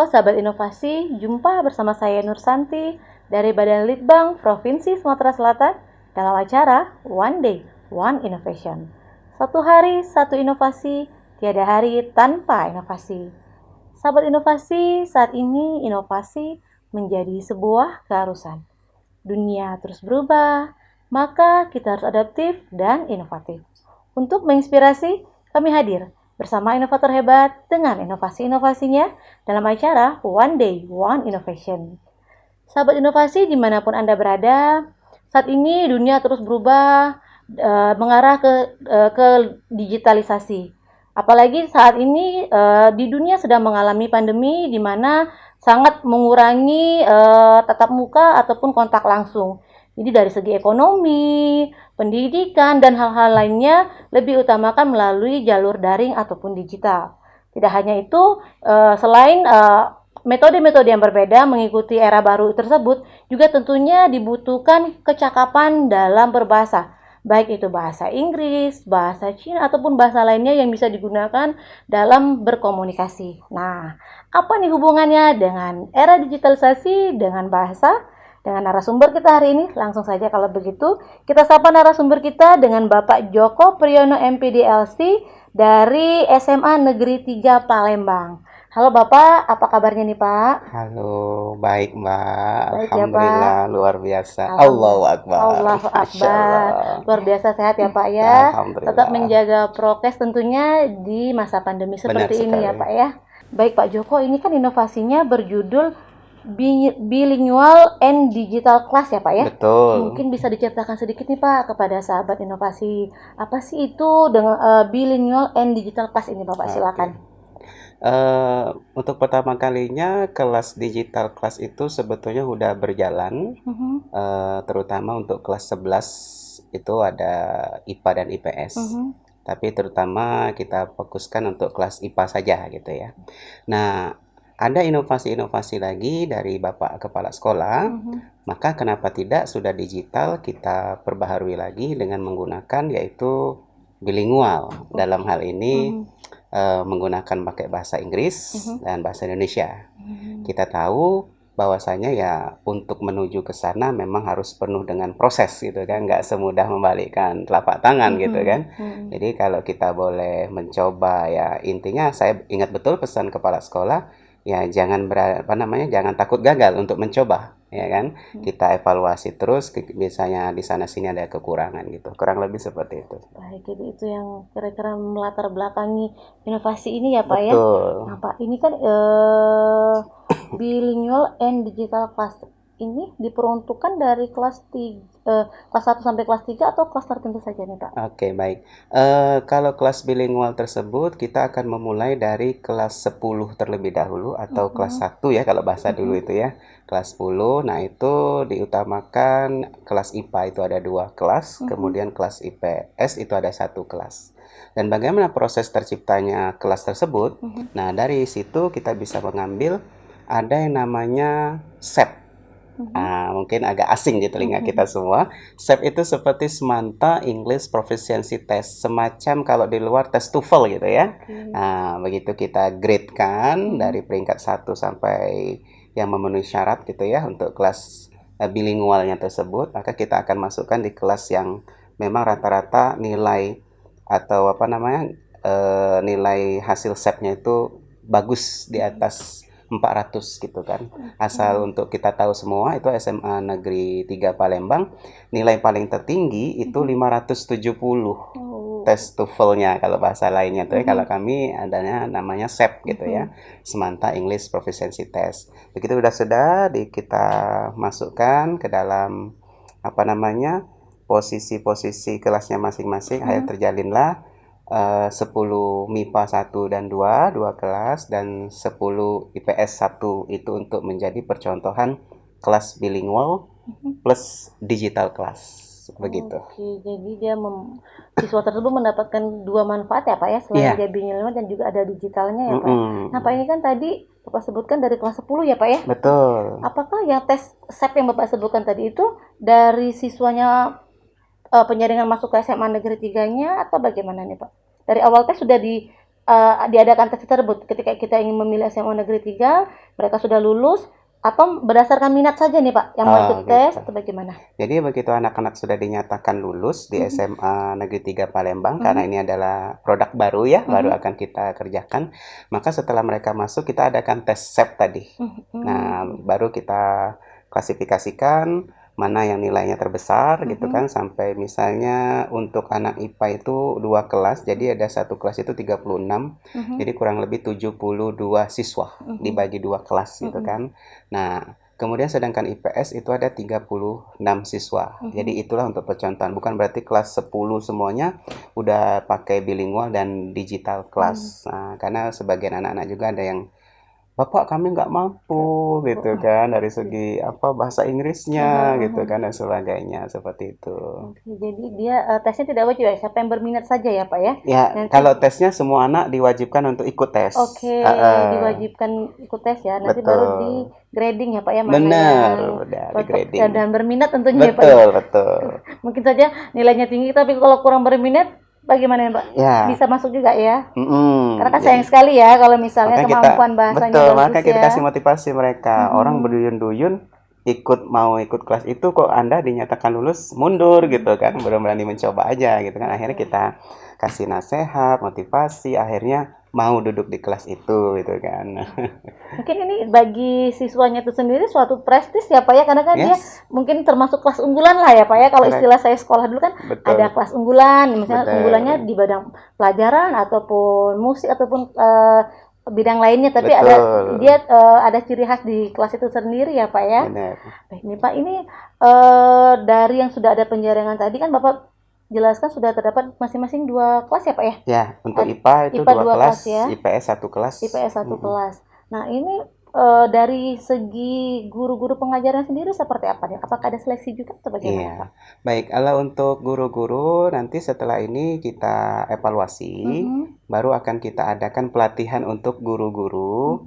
sahabat inovasi, jumpa bersama saya Nur Santi dari Badan Litbang Provinsi Sumatera Selatan dalam acara One Day, One Innovation. Satu hari, satu inovasi, tiada hari tanpa inovasi. Sahabat inovasi, saat ini inovasi menjadi sebuah keharusan. Dunia terus berubah, maka kita harus adaptif dan inovatif. Untuk menginspirasi, kami hadir bersama inovator hebat dengan inovasi-inovasinya dalam acara One Day, One Innovation. Sahabat inovasi dimanapun Anda berada, saat ini dunia terus berubah, mengarah ke digitalisasi. Apalagi saat ini di dunia sedang mengalami pandemi di mana sangat mengurangi tatap muka ataupun kontak langsung. Jadi dari segi ekonomi, pendidikan, dan hal-hal lainnya lebih utamakan melalui jalur daring ataupun digital. Tidak hanya itu, selain metode-metode yang berbeda mengikuti era baru tersebut, juga tentunya dibutuhkan kecakapan dalam berbahasa. Baik itu bahasa Inggris, bahasa Cina, ataupun bahasa lainnya yang bisa digunakan dalam berkomunikasi. Nah, apa nih hubungannya dengan era digitalisasi dengan bahasa? Dengan narasumber kita hari ini, langsung saja kalau begitu, kita sapa narasumber kita dengan Bapak Joko Priyono MPD LC dari SMA Negeri 3 Palembang. Halo Bapak, apa kabarnya nih Pak? Halo, baik Mbak. Baik ya Alhamdulillah, Pak. luar biasa. Allahu Alhamdulillah. Akbar. Allahu Masya Akbar. Allah. Luar biasa sehat ya Pak ya. Tetap Alhamdulillah. menjaga prokes tentunya di masa pandemi Benar seperti ini ya sekali. Pak ya. Baik Pak Joko, ini kan inovasinya berjudul Bilingual and Digital Class ya Pak ya. Betul. Mungkin bisa diceritakan sedikit nih Pak kepada sahabat inovasi. Apa sih itu dengan Bilingual and Digital Class ini Bapak? Silakan. Oke. Untuk pertama kalinya kelas digital kelas itu sebetulnya udah berjalan, terutama untuk kelas 11 itu ada IPA dan IPS. Tapi terutama kita fokuskan untuk kelas IPA saja gitu ya. Nah, ada inovasi-inovasi lagi dari Bapak Kepala Sekolah, maka kenapa tidak sudah digital kita perbaharui lagi dengan menggunakan yaitu bilingual. Dalam hal ini menggunakan pakai bahasa Inggris dan bahasa Indonesia. Kita tahu bahwasanya ya untuk menuju ke sana memang harus penuh dengan proses gitu kan, nggak semudah membalikkan telapak tangan gitu kan. Jadi kalau kita boleh mencoba ya intinya saya ingat betul pesan kepala sekolah ya jangan jangan takut gagal untuk mencoba ya kan. Kita evaluasi terus biasanya di sana sini ada kekurangan gitu. Kurang lebih seperti itu. Baik, jadi itu yang kira-kira melatar belakangi inovasi ini ya Pak ya. Betul. Nah Pak, ini kan bilingual and digital class ini diperuntukkan dari kelas 1 sampai kelas 3 atau kelas tertentu saja nih Pak? Oke, baik. Kalau kelas bilingual tersebut kita akan memulai dari kelas 10 terlebih dahulu atau kelas 1 ya kalau bahasa dulu itu ya. Kelas 10. Nah, itu diutamakan kelas IPA itu ada 2 kelas, kemudian kelas IPS itu ada 1 kelas. Dan bagaimana proses terciptanya kelas tersebut? Nah, dari situ kita bisa mengambil ada yang namanya SEP. Mungkin agak asing di telinga kita semua. SEP itu seperti Semanta English Proficiency Test, semacam kalau di luar tes TOEFL gitu ya. Nah, begitu kita grade-kan dari peringkat 1 sampai yang memenuhi syarat gitu ya untuk kelas bilingualnya tersebut, maka kita akan masukkan di kelas yang memang rata-rata nilai atau nilai hasil SEP-nya itu bagus di atas 400 gitu kan. Asal untuk kita tahu semua itu SMA Negeri 3 Palembang nilai paling tertinggi itu 570 tes TOEFL-nya kalau bahasa lainnya tuh ya. Kalau kami adanya namanya SEP gitu ya, Semanta English Proficiency Test. Begitu sudah kita masukkan ke dalam posisi-posisi kelasnya masing-masing, akhirnya terjalinlah 10 MIPA 1 dan 2 kelas, dan 10 IPS 1 itu untuk menjadi percontohan kelas bilingual plus digital class. Begitu. Oke, jadi siswa tersebut mendapatkan 2 manfaat ya Pak ya, selain dia bilingual dan juga ada digitalnya ya Pak. Nah Pak, ini kan tadi Bapak sebutkan dari kelas 10 ya Pak ya? Betul. Apakah yang tes SEP yang Bapak sebutkan tadi itu dari siswanya penyaringan masuk ke SMA Negeri 3-nya atau bagaimana nih Pak? Dari awal tes sudah diadakan tes tersebut ketika kita ingin memilih SMA Negeri 3, mereka sudah lulus atau berdasarkan minat saja nih Pak yang mau ikut tes Gitu. atau bagaimana? Jadi begitu anak-anak sudah dinyatakan lulus di SMA Negeri 3 Palembang, karena ini adalah produk baru ya, baru akan kita kerjakan, maka setelah mereka masuk kita adakan tes SEP tadi. Nah, baru kita klasifikasikan mana yang nilainya terbesar gitu kan, sampai misalnya untuk anak IPA itu 2 kelas, jadi ada satu kelas itu 36, jadi kurang lebih 72 siswa dibagi 2 kelas gitu kan. Nah, kemudian sedangkan IPS itu ada 36 siswa. Jadi itulah untuk percontohan. Bukan berarti kelas 10 semuanya udah pakai bilingual dan digital kelas. Nah, karena sebagian anak-anak juga ada yang, Bapak kami nggak mampu gitu kan dari segi bahasa Inggrisnya gitu kan dan sebagainya seperti itu. Oke, jadi dia tesnya tidak wajib ya, siapa yang berminat saja ya Pak ya? Ya, Nanti, kalau tesnya semua anak diwajibkan untuk ikut tes. oke, diwajibkan ikut tes ya, nanti Betul. baru di grading ya Pak ya, mana Benar, yang udah di cocok grading. dan berminat tentunya ya Pak. Betul, betul. Mungkin saja nilainya tinggi, tapi kalau kurang berminat, bagaimana ya Pak? Ya. Bisa masuk juga ya? Karena kan Jadi, sayang sekali ya kalau misalnya makanya kemampuan bahasanya betul, bagus makanya kita ya. kasih motivasi mereka. Orang berduyun-duyun mau ikut kelas itu, kok Anda dinyatakan lulus mundur gitu kan, belum berani mencoba aja gitu kan. Akhirnya kita kasih nasihat, motivasi, akhirnya mau duduk di kelas itu gitu kan. Mungkin ini bagi siswanya itu sendiri suatu prestis ya Pak ya, karena kan dia Yes, mungkin termasuk kelas unggulan lah ya Pak ya. Kalau correct. istilah saya sekolah dulu kan Betul. ada kelas unggulan, misalnya Betul. unggulannya di bidang pelajaran ataupun musik ataupun bidang lainnya, tapi Betul. dia ada ciri khas di kelas itu sendiri ya Pak ya. Benar. Baik nih Pak, ini dari yang sudah ada penjaringan tadi kan Bapak jelaskan sudah terdapat masing-masing 2 kelas ya Pak ya? Ya, untuk IPA itu IPA 2 2 kelas, kelas ya. IPS 1 kelas. IPS 1 kelas. Nah, ini dari segi guru-guru pengajaran sendiri seperti apa nih? Apakah ada seleksi juga atau bagaimana Iya. Pak? Baik, kalau untuk guru-guru nanti setelah ini kita evaluasi, baru akan kita adakan pelatihan untuk guru-guru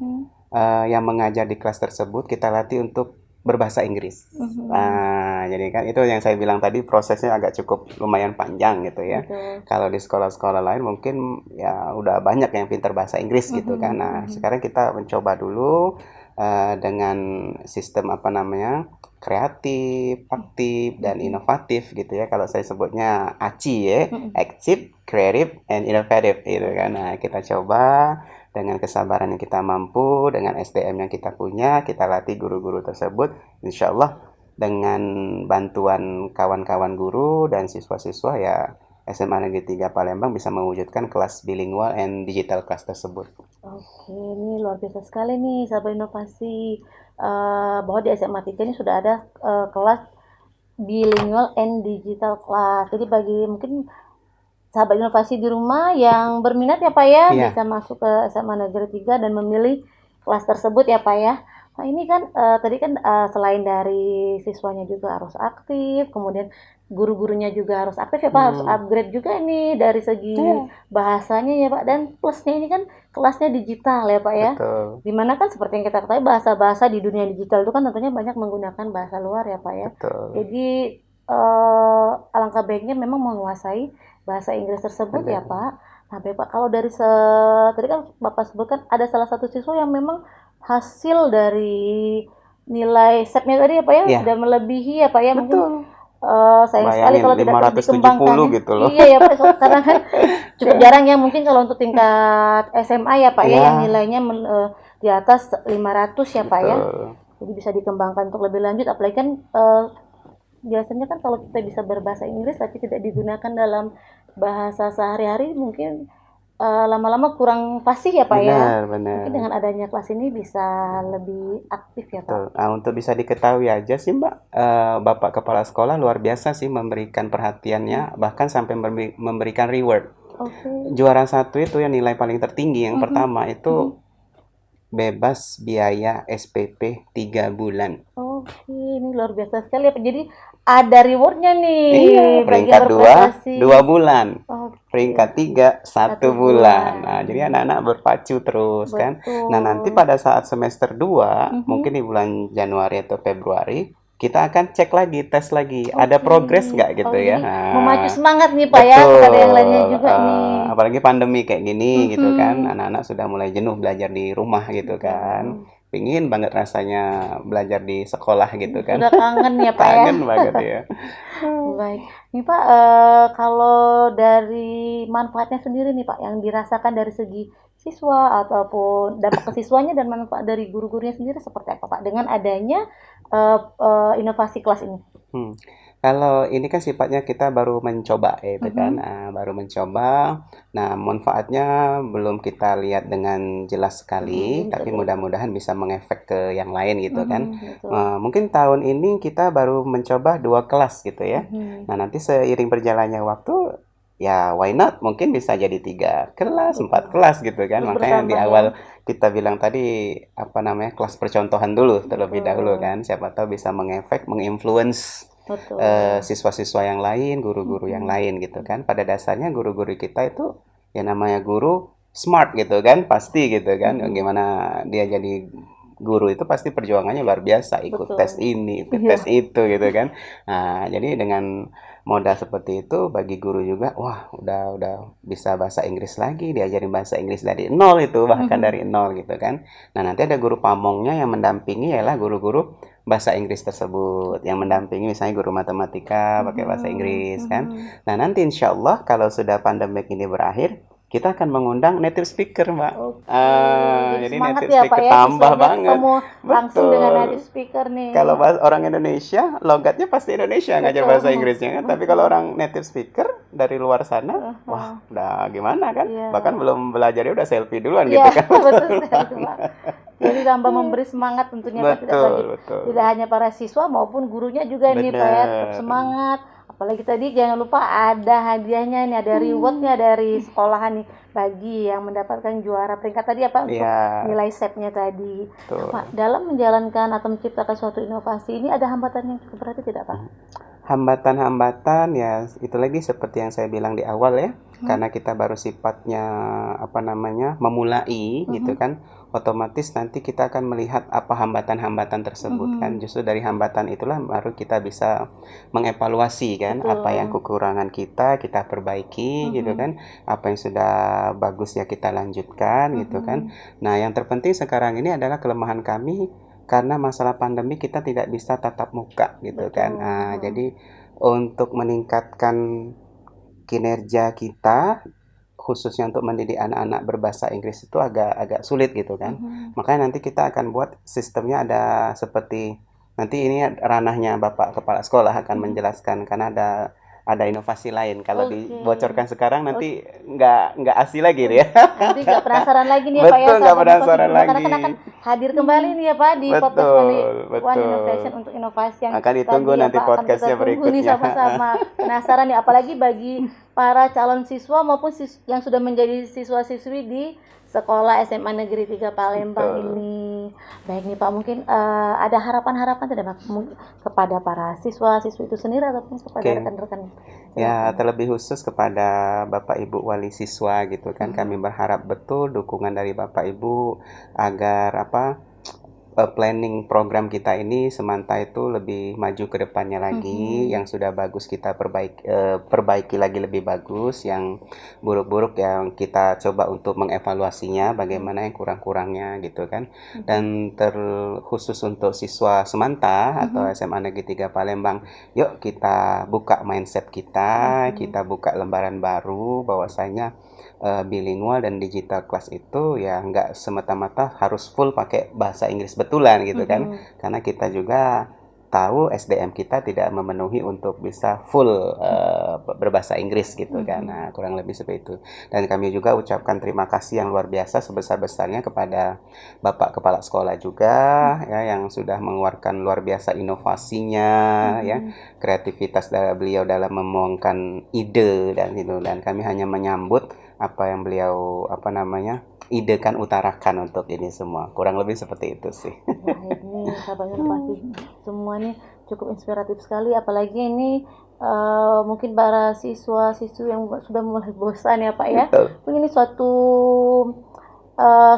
yang mengajar di kelas tersebut, kita latih untuk berbahasa Inggris. Nah, jadi kan itu yang saya bilang tadi, prosesnya agak cukup lumayan panjang gitu ya. Betul. Kalau di sekolah-sekolah lain mungkin ya udah banyak yang pintar bahasa Inggris gitu kan. Nah, sekarang kita mencoba dulu dengan sistem kreatif, aktif, dan inovatif gitu ya. Kalau saya sebutnya ACI ya, Active, Creative, and Innovative gitu kan. Nah, kita coba dengan kesabaran yang kita mampu, dengan SDM yang kita punya, kita latih guru-guru tersebut. Insya Allah dengan bantuan kawan-kawan guru dan siswa-siswa ya, SMA Negeri 3 Palembang bisa mewujudkan kelas bilingual and digital class tersebut. Oke, ini luar biasa sekali nih sahabat inovasi, bahwa di SMA 3 ini sudah ada kelas bilingual and digital class. Jadi bagi mungkin sahabat inovasi di rumah yang berminat ya Pak ya, Iya. bisa masuk ke SMA Negeri 3 dan memilih kelas tersebut ya Pak ya. Nah ini kan tadi kan selain dari siswanya juga harus aktif, kemudian guru-gurunya juga harus aktif ya Pak, harus upgrade juga nih dari segi bahasanya ya Pak, dan plusnya ini kan kelasnya digital ya Pak ya. Betul, Dimana kan seperti yang kita ketahui bahasa-bahasa di dunia digital itu kan tentunya banyak menggunakan bahasa luar ya Pak ya. betul. Jadi alangkah baiknya memang menguasai bahasa Inggris tersebut ya Pak. Nah baik Pak, kalau dari tadi kan Bapak sebutkan ada salah satu siswa yang memang hasil dari nilai SEP-nya tadi ya Pak ya, Iya. sudah melebihi ya Pak ya, mungkin Betul. sayang sekali Bayangin, kalau tidak terus 570 dikembangkan ya. gitu loh. Iya ya Pak, karena kan cukup jarang ya, mungkin kalau untuk tingkat SMA ya Pak ya, Iya. yang nilainya di atas 500 ya Pak ya. Betul. Jadi bisa dikembangkan untuk lebih lanjut, apalagi kan biasanya kan kalau kita bisa berbahasa Inggris tapi tidak digunakan dalam bahasa sehari-hari, mungkin lama-lama kurang fasih ya Pak ya. Benar, benar. Mungkin dengan adanya kelas ini bisa lebih aktif ya Pak. Betul. Nah, untuk bisa diketahui aja sih Mbak, Bapak Kepala Sekolah luar biasa sih memberikan perhatiannya, bahkan sampai memberikan reward. Oke. Juara 1 itu yang nilai paling tertinggi, yang pertama itu bebas biaya SPP 3 bulan. Oke, ini luar biasa sekali ya Pak. Jadi ada rewardnya nih Iya, bagi peringkat yang 2, berprestasi. 2 bulan. Oke, Peringkat 3, 1 1 bulan. bulan. Nah, jadi anak-anak berpacu terus kan. betul. Nah, nanti pada saat semester 2, mungkin di bulan Januari atau Februari, kita akan cek lagi, tes lagi, ada progres nggak gitu ya. Jadi memacu semangat nih Pak ya kepada yang lainnya juga nih. Apalagi pandemi kayak gini gitu kan, anak-anak sudah mulai jenuh belajar di rumah gitu kan. Pingin banget rasanya belajar di sekolah gitu kan. Sudah kangen ya Pak ya. Kangen banget ya. Baik, nih Pak, kalau dari manfaatnya sendiri nih Pak, yang dirasakan dari segi siswa ataupun dampak ke siswanya dan manfaat dari guru-gurunya sendiri seperti apa Pak dengan adanya inovasi kelas ini? Kalau ini kan sifatnya kita baru mencoba itu kan, baru mencoba. Nah, manfaatnya belum kita lihat dengan jelas sekali, tapi mudah-mudahan bisa mengefek ke yang lain gitu kan. Mungkin tahun ini kita baru mencoba 2 kelas gitu ya. Nah, nanti seiring berjalannya waktu, ya why not? Mungkin bisa jadi 3 kelas, 4 kelas gitu kan. Makanya di awal kita bilang tadi, apa namanya, kelas percontohan dulu terlebih dahulu kan. Siapa tahu bisa mengefek, menginfluence siswa-siswa yang lain, guru-guru yang lain gitu kan. Pada dasarnya guru-guru kita itu ya namanya guru smart gitu kan, pasti gitu kan. Gimana dia jadi guru itu pasti perjuangannya luar biasa, ikut tes ini, ikut tes itu gitu kan. Nah, jadi dengan modal seperti itu bagi guru juga, wah udah bisa bahasa Inggris lagi, diajarin bahasa Inggris dari nol itu, bahkan dari nol gitu kan. Nah, nanti ada guru pamongnya yang mendampingi ialah guru-guru bahasa Inggris tersebut, yang mendampingi misalnya guru matematika pakai bahasa Inggris kan. Nah, nanti insya Allah kalau sudah pandemi ini berakhir, kita akan mengundang native speaker, Mbak. Jadi semangat native ya Pak speaker ya, tambah banget. ketemu langsung dengan Betul. native speaker nih. Kalau orang Indonesia, logatnya pasti Indonesia, ngajar bahasa Inggrisnya kan. Tapi kalau orang native speaker dari luar sana, wah udah gimana kan? Bahkan belum belajarnya udah selfie duluan gitu kan. Betul sekali Pak. Jadi tambah memberi semangat tentunya Pak, tidak hanya para siswa maupun gurunya juga nih Pak ya, tetap semangat. Apalagi tadi jangan lupa ada hadiahnya nih, ada rewardnya dari sekolahan nih bagi yang mendapatkan juara peringkat tadi apa untuk nilai SEP-nya tadi. Nah, Pak, dalam menjalankan atau menciptakan suatu inovasi ini ada hambatan yang cukup berat tidak Pak? Hambatan-hambatan ya itu lagi seperti yang saya bilang di awal ya, karena kita baru sifatnya apa namanya memulai gitu kan, otomatis nanti kita akan melihat apa hambatan-hambatan tersebut kan. Justru dari hambatan itulah baru kita bisa mengevaluasi kan, apa yang kekurangan kita perbaiki gitu kan, apa yang sudah bagus ya kita lanjutkan gitu kan. Nah, yang terpenting sekarang ini adalah kelemahan kami karena masalah pandemi kita tidak bisa tatap muka gitu kan. Nah, jadi untuk meningkatkan kinerja kita khususnya untuk mendidik anak-anak berbahasa Inggris itu agak sulit gitu kan. Makanya nanti kita akan buat sistemnya ada seperti nanti ini ranahnya Bapak Kepala Sekolah akan menjelaskan karena ada inovasi lain. Kalau dibocorkan sekarang nanti nggak asli lagi ya. Nanti nggak penasaran lagi nih ya Pak ya. Betul, nggak penasaran lagi. Karena akan hadir kembali nih ya Pak di podcast One Innovation untuk inovasi yang akan ditunggu nanti ya, podcastnya berikutnya. Nih sama-sama penasaran nih, apalagi bagi para calon siswa maupun yang sudah menjadi siswa-siswi di Sekolah SMA Negeri 3 Palembang ini. Baik nih Pak, mungkin ada harapan-harapan tidak Pak kepada para siswa-siswi itu sendiri ataupun kepada rekan-rekan? Ya, terlebih khusus kepada Bapak Ibu wali siswa gitu kan. Kami berharap betul dukungan dari Bapak Ibu agar planning program kita ini semanta itu lebih maju ke depannya lagi. Yang sudah bagus kita perbaiki lagi lebih bagus, yang buruk-buruk yang kita coba untuk mengevaluasinya bagaimana yang kurang-kurangnya gitu kan. Dan terkhusus untuk siswa semanta atau SMA Negeri 3 Palembang, yuk kita buka mindset kita, kita buka lembaran baru bahwasanya bilingual dan digital class itu ya nggak semata-mata harus full pakai bahasa Inggris betulan gitu kan, karena kita juga tahu SDM kita tidak memenuhi untuk bisa full berbahasa Inggris gitu kan. Nah, kurang lebih seperti itu. Dan kami juga ucapkan terima kasih yang luar biasa sebesar-besarnya kepada Bapak Kepala Sekolah juga ya yang sudah mengeluarkan luar biasa inovasinya ya, kreativitas dari beliau dalam memoongkan ide dan itu, dan kami hanya menyambut apa yang beliau idekan utarakan untuk ini semua. Kurang lebih seperti itu sih. Wah, ini kabarnya pasti semua nih cukup inspiratif sekali, apalagi ini mungkin para siswa-siswi yang sudah mulai bosan ya Pak ya. Ini suatu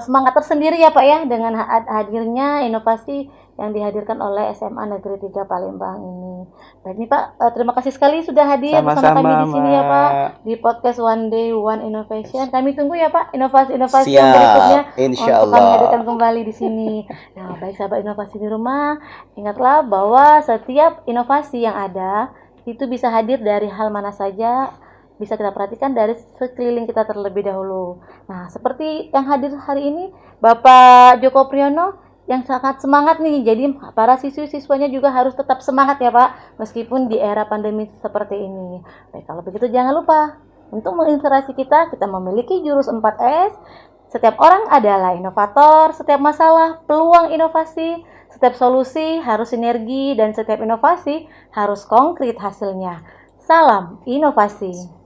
semangat tersendiri ya Pak ya dengan hadirnya inovasi yang dihadirkan oleh SMA Negeri 3 Palembang ini. Baik nih Pak, terima kasih sekali sudah hadir bersama kami Sama-sama, di sini ya Pak Mbak. di podcast One Day One Innovation. Kami tunggu ya Pak inovasi-inovasi yang berikutnya Siap, insya untuk kami hadirkan Allah. kembali di sini. Nah, baik sahabat inovasi di rumah, ingatlah bahwa setiap inovasi yang ada itu bisa hadir dari hal mana saja, bisa kita perhatikan dari sekeliling kita terlebih dahulu. Nah, seperti yang hadir hari ini, Bapak Joko Priyono yang sangat semangat nih. Jadi para siswi-siswanya juga harus tetap semangat ya Pak, meskipun di era pandemi seperti ini. Baik, kalau begitu jangan lupa untuk menginspirasi kita memiliki jurus 4S. Setiap orang adalah inovator, setiap masalah peluang inovasi, setiap solusi harus sinergi, dan setiap inovasi harus konkret hasilnya. Salam inovasi.